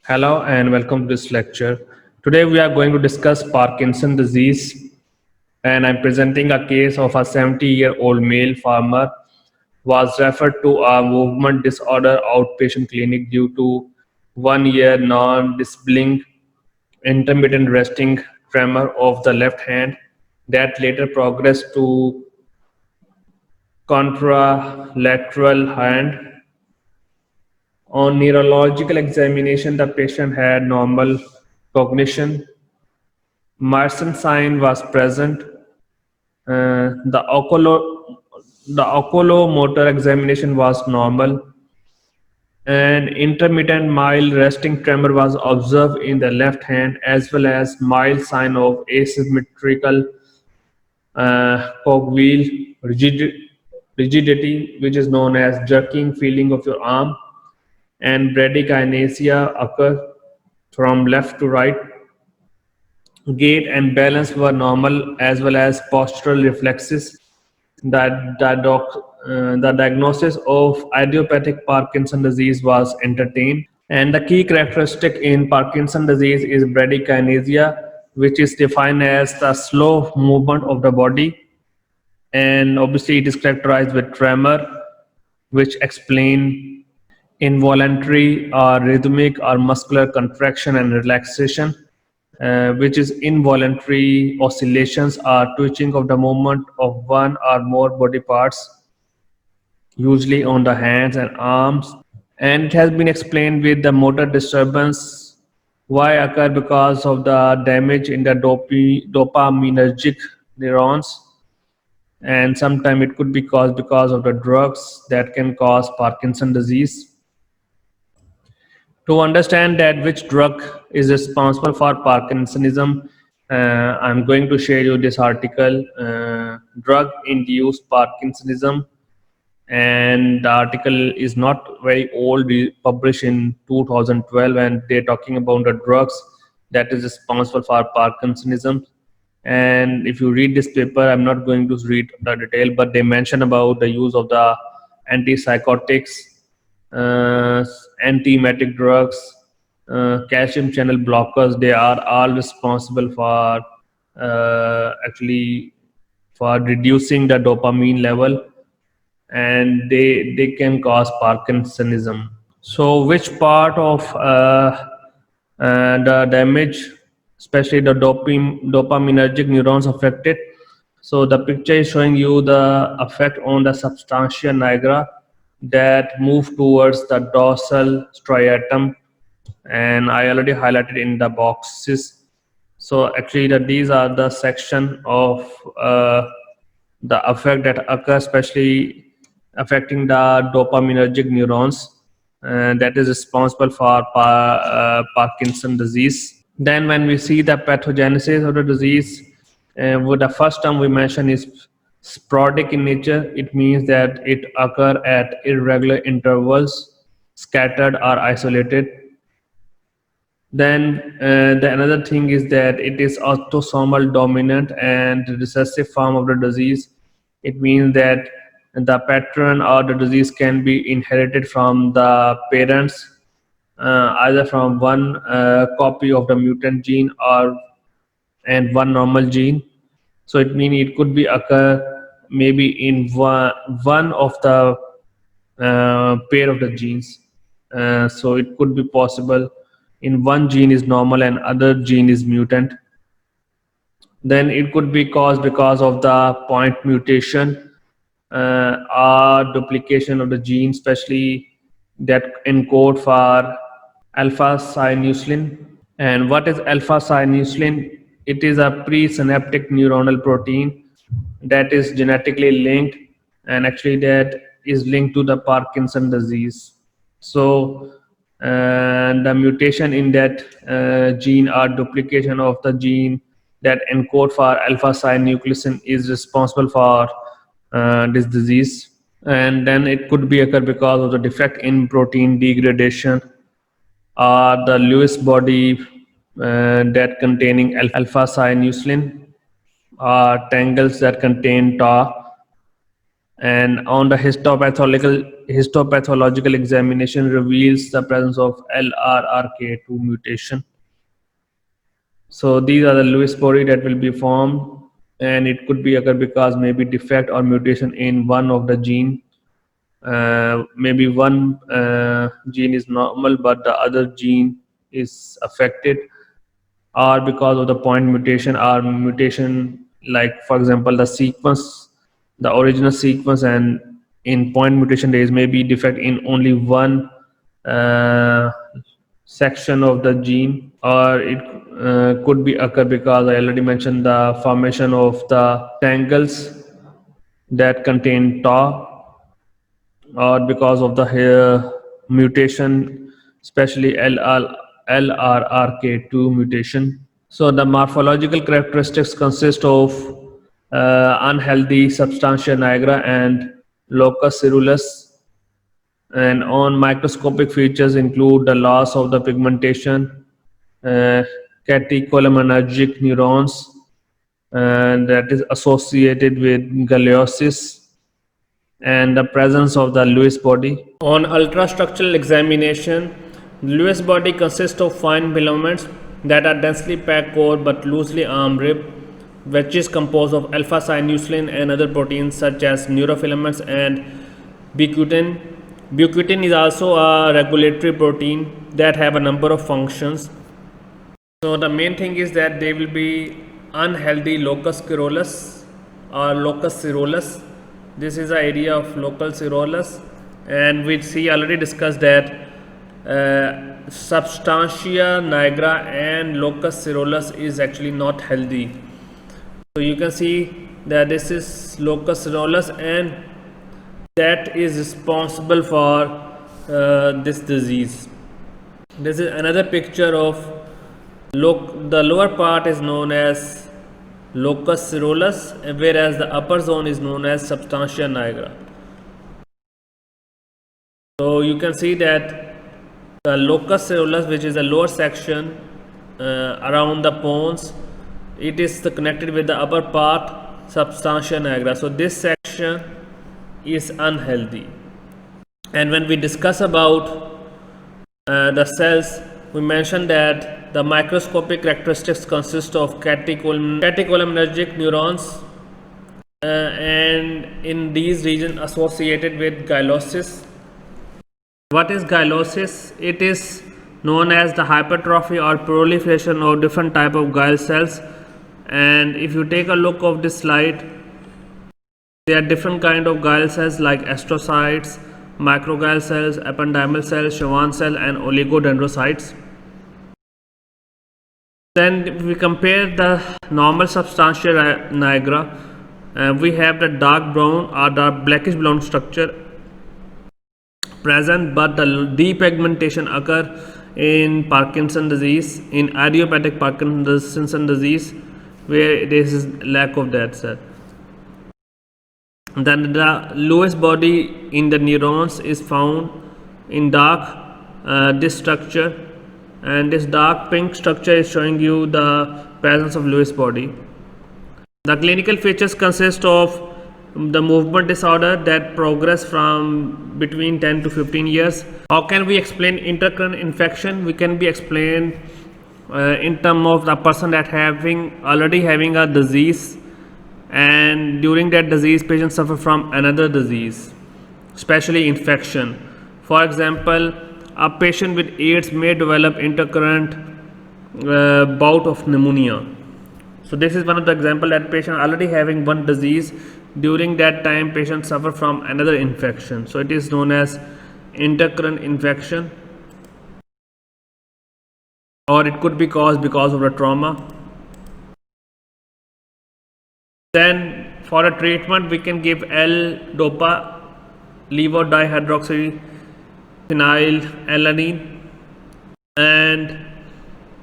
Hello and welcome to this lecture. Today we are going to discuss Parkinson disease, and I'm presenting a case of a 70-year-old male farmer was referred to a movement disorder outpatient clinic due to 1 year non-disabling intermittent resting tremor of the left hand that later progressed to contralateral hand. On neurological examination, the patient had normal cognition. Marson sign was present. The oculomotor examination was normal, and intermittent mild resting tremor was observed in the left hand, as well as mild sign of asymmetrical cogwheel rigidity, which is known as jerking feeling of your arm, and bradykinesia occur from left to right. Gait and balance were normal, as well as postural reflexes. The diagnosis of idiopathic Parkinson disease was entertained, and the key characteristic in Parkinson disease is bradykinesia, which is defined as the slow movement of the body, and obviously it is characterized with tremor, which explain involuntary or rhythmic or muscular contraction and relaxation, which is involuntary oscillations or twitching of the movement of one or more body parts, usually on the hands and arms. And it has been explained with the motor disturbance. Why occur? Because of the damage in the dopaminergic neurons, and sometimes it could be caused because of the drugs that can cause Parkinson disease. To understand that which drug is responsible for Parkinsonism, I'm going to share you this article, Drug-Induced Parkinsonism, and the article is not very old, published in 2012, and they're talking about the drugs that is responsible for Parkinsonism. And if you read this paper, I'm not going to read the detail, but they mention about the use of the antipsychotics, antiemetic drugs, calcium channel blockers. They are all responsible for actually for reducing the dopamine level, and they can cause Parkinsonism. So which part of the damage, especially the dopaminergic neurons affected? So the picture is showing you the effect on the substantia nigra that move towards the dorsal striatum, and I already highlighted in the boxes. So actually these are the section of the effect that occurs, especially affecting the dopaminergic neurons, that is responsible for Parkinson disease. Then when we see the pathogenesis of the disease, with the first term we mention is sporadic in nature. It means that it occur at irregular intervals, scattered or isolated. Then the another thing is that it is autosomal dominant and recessive form of the disease. It means that the pattern or the disease can be inherited from the parents, either from one copy of the mutant gene and one normal gene. So it means it could be occur maybe in one of the pair of the genes. So it could be possible in one gene is normal and other gene is mutant. Then it could be caused because of the point mutation or duplication of the gene, especially that encode for alpha-synuclein. And what is alpha-synuclein? It is a presynaptic neuronal protein that is genetically linked, and actually that is linked to the Parkinson disease. So the mutation in that gene or duplication of the gene that encode for alpha-synuclein is responsible for this disease. And then it could be occur because of the defect in protein degradation or the Lewis body that containing alpha-synuclein or tangles that contain tau. and on the histopathological examination reveals the presence of LRRK2 mutation. So these are the Lewis body that will be formed, and it could be occur because maybe defect or mutation in one of the gene. Maybe one gene is normal but the other gene is affected, or because of the point mutation or mutation, like for example the sequence, the original sequence, and in point mutation there is maybe defect in only one uh, section of the gene, or it could be occur because I already mentioned the formation of the tangles that contain tau, or because of the hair mutation, especially LRRK2 mutation. So the morphological characteristics consist of unhealthy substantia nigra and locus ceruleus, and on microscopic features include the loss of the pigmentation, uh, catecholaminergic neurons, and that is associated with galiosis, and the presence of the Lewis body. On ultrastructural examination, the Lewis body consists of fine filaments that are densely packed core but loosely arm rib, which is composed of alpha-synuclein and other proteins such as neurofilaments and buccetin. Buccetin is also a regulatory protein that have a number of functions. So the main thing is that they will be unhealthy locus ceruleus or locus ceruleus. This is the area of locus ceruleus, and we see already discussed that substantia nigra and locus ceruleus is actually not healthy. So you can see that this is locus ceruleus, and that is responsible for this disease. This is another picture of the lower part is known as locus ceruleus, whereas the upper zone is known as substantia nigra. So you can see that the locus ceruleus, which is the lower section around the pons, it is connected with the upper part substantia nigra. So this section is unhealthy. And when we discuss about the cells, we mentioned that the microscopic characteristics consist of catecholaminergic neurons, and in these regions associated with galiosis. What is galiosis? It is known as the hypertrophy or proliferation of different type of glial cells. And if you take a look of this slide, there are different kind of glial cells like astrocytes, microglial cells, ependymal cells, Schwann cell, and oligodendrocytes. Then if we compare the normal substantia nigra, we have the dark brown or the blackish brown structure present, but the depigmentation occur in Parkinson disease, in idiopathic Parkinson disease, where there is lack of that cell. Then the Lewis body in the neurons is found in dark this structure, and this dark pink structure is showing you the presence of Lewis body. The clinical features consist of the movement disorder that progress from between 10 to 15 years. How can we explain intercurrent infection? We can be explained in terms of the person that already having a disease, and during that disease patient suffer from another disease, especially infection. For example, a patient with AIDS may develop intercurrent bout of pneumonia. So this is one of the example that patient already having one disease, during that time patient suffer from another infection. So it is known as intercurrent infection, or it could be caused because of the trauma. Then for a treatment we can give L-dopa, levodihydroxyphenylalanine, and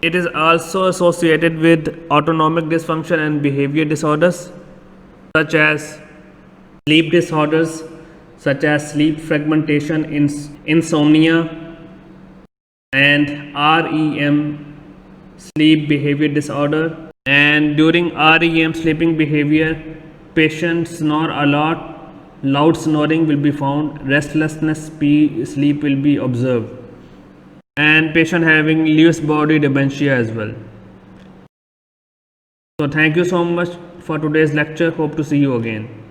it is also associated with autonomic dysfunction and behavior disorders such as sleep disorders, such as sleep fragmentation, insomnia, and REM, sleep behavior disorder. And during REM sleeping behavior, patients snore a lot, loud snoring will be found, restlessness, sleep will be observed, and patient having Lewy body dementia as well. So thank you so much for today's lecture. Hope to see you again.